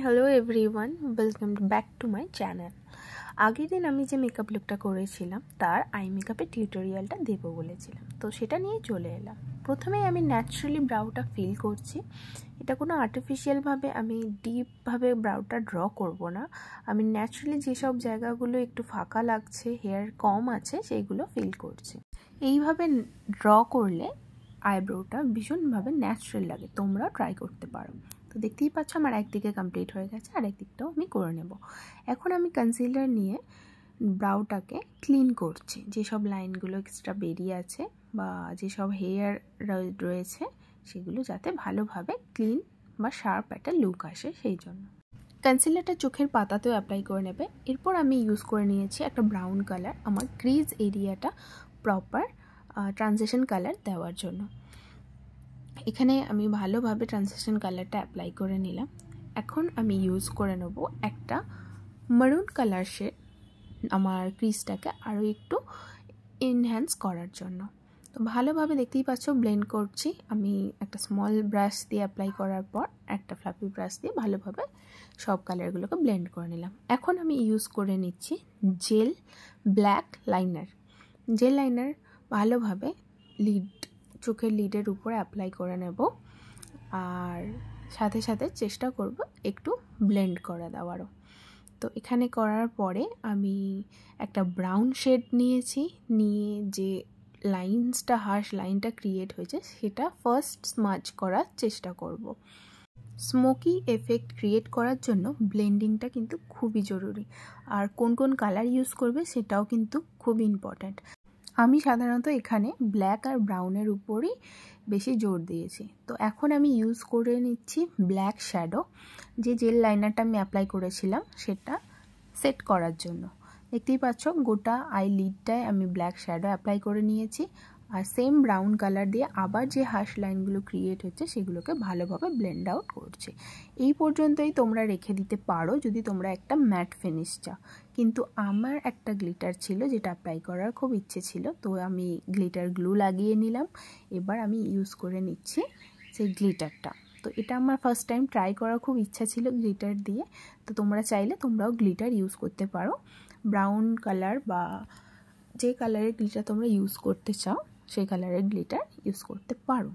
Hello everyone, welcome back to my channel. আগের দিন আমি যে মেকআপ লুকটা করেছিলাম তার আই মেকআপের টিউটোরিয়ালটা দেবো বলেছিলাম, তো সেটা নিয়ে চলে এলাম। প্রথমেই আমি ন্যাচারালি ব্রাউটা ফিল করছি। এটা কোনো আর্টিফিশিয়ালভাবে আমি ডিপভাবে ব্রাউটা ড্র করব না, আমি ন্যাচারালি যেসব জায়গাগুলো একটু ফাঁকা লাগছে, হেয়ার কম আছে, সেইগুলো ফিল করছি। এইভাবে ড্র করলে আইব্রোটা ভীষণভাবে ন্যাচারাল লাগে, তোমরা ট্রাই করতে পারো। তো দেখতেই পাচ্ছ আমার একদিকে কমপ্লিট হয়ে গেছে, আর একদিকটাও আমি করে নেব। এখন আমি কনসিলার নিয়ে ব্রাউটাকে ক্লিন করছি, যেসব লাইনগুলো এক্সট্রা বেরিয়ে আছে বা যেসব হেয়ার রয়েছে সেগুলো যাতে ভালোভাবে ক্লিন বা শার্প একটা লুক আসে, সেই জন্য কনসিলারটা চোখের পাতাতেও অ্যাপ্লাই করে নেবে। এরপর আমি ইউজ করে নিয়েছি একটা ব্রাউন কালার, আমার ক্রিজ এরিয়াটা প্রপার ট্রানজিশন কালার দেওয়ার জন্য। এখানে আমি ভালোভাবে ট্রানজিশন কালারটা অ্যাপ্লাই করে নিলাম। এখন আমি ইউজ করে নেব একটা মারুন কালার শেড আমার ক্রিজটাকে আরও একটু এনহ্যান্স করার জন্য। তো ভালোভাবে দেখতেই পাচ্ছ ব্লেন্ড করছি আমি একটা স্মল ব্রাশ দিয়ে অ্যাপ্লাই করার পর একটা ফ্লাফি ব্রাশ দিয়ে ভালোভাবে সব কালারগুলোকে ব্লেন্ড করে নিলাম। এখন আমি ইউজ করে নিচ্ছি gel black liner. Gel liner ভালোভাবে চোখের লিডের উপরে অ্যাপ্লাই করে নেব, আর সাথে সাথে চেষ্টা করব একটু ব্লেন্ড করে দেওয়ারও। তো এখানে করার পরে আমি একটা ব্রাউন শেড নিয়েছি, নিয়ে যে হার্শ লাইনটা ক্রিয়েট হয়েছে সেটা ফার্স্ট স্মাচ করার চেষ্টা করব। স্মোকি এফেক্ট ক্রিয়েট করার জন্য ব্লেন্ডিংটা কিন্তু খুবই জরুরি, আর কোন কোন কালার ইউজ করবে সেটাও কিন্তু খুব ইম্পর্ট্যান্ট। আমি সাধারণত এখানে ব্ল্যাক আর ব্রাউনের উপরই বেশি জোর দিয়েছি। তো এখন আমি ইউজ করে নিচ্ছি ব্ল্যাক শ্যাডো, যে জেল লাইনারটা আমি অ্যাপ্লাই করেছিলাম সেটা সেট করার জন্য। দেখতেই পাচ্ছ গোটা আই লিডটায় আমি ব্ল্যাক শ্যাডো অ্যাপ্লাই করে নিয়েছি, আর সেম ব্রাউন কালার দিয়ে আবার যে হার্শ লাইনগুলো ক্রিয়েট হচ্ছে সেগুলোকে ভালোভাবে ব্লেন্ড আউট করছি। এই পর্যন্তই তোমরা রেখে দিতে পারো যদি তোমরা একটা ম্যাট ফিনিশ চাও, কিন্তু আমার একটা গ্লিটার ছিল যেটা অ্যাপ্লাই করার খুব ইচ্ছে ছিল, তো আমি গ্লিটার গ্লু লাগিয়ে নিলাম। এবার আমি ইউজ করে নিচ্ছি সেই গ্লিটারটা। তো এটা আমার ফার্স্ট টাইম ট্রাই করার খুব ইচ্ছা ছিল গ্লিটার দিয়ে, তো তোমরা চাইলে তোমরাও গ্লিটার ইউজ করতে পারো। ব্রাউন কালার বা যে কালারের গ্লিটার তোমরা ইউজ করতে চাও সেই কালারের গ্লিটার ইউজ করতে পারো।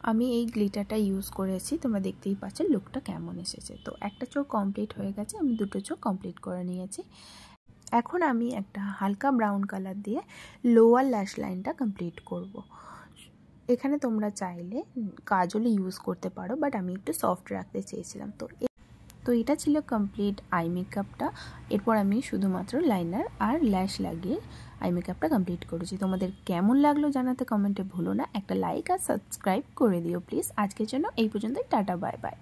আমি এই গ্লিটারটা ইউজ করেছি, তোমরা দেখতেই পাচ্ছ লুকটা কেমন এসেছে। তো একটা চোখ কমপ্লিট হয়ে গেছে, আমি দুটো চোখ কমপ্লিট করে নিয়েছি। এখন আমি একটা হালকা ব্রাউন কালার দিয়ে লোয়ার ল্যাশ লাইনটা কমপ্লিট করব। এখানে তোমরা চাইলে কাজল ইউজ করতে পারো, বাট আমি একটু সফট রাখতে চেয়েছিলাম। তো এটা ছিল কমপ্লিট আই মেকআপটা। এরপর আমি শুধুমাত্র লাইনার আর ল্যাশ লাগিয়ে আই মেকআপটা কমপ্লিট করেছি। তোমাদের কেমন লাগলো জানাতে কমেন্টে ভুলো না। একটা লাইক আর সাবস্ক্রাইব করে দিও প্লিজ। আজকের জন্য এই পর্যন্তই, টাটা বাই বাই।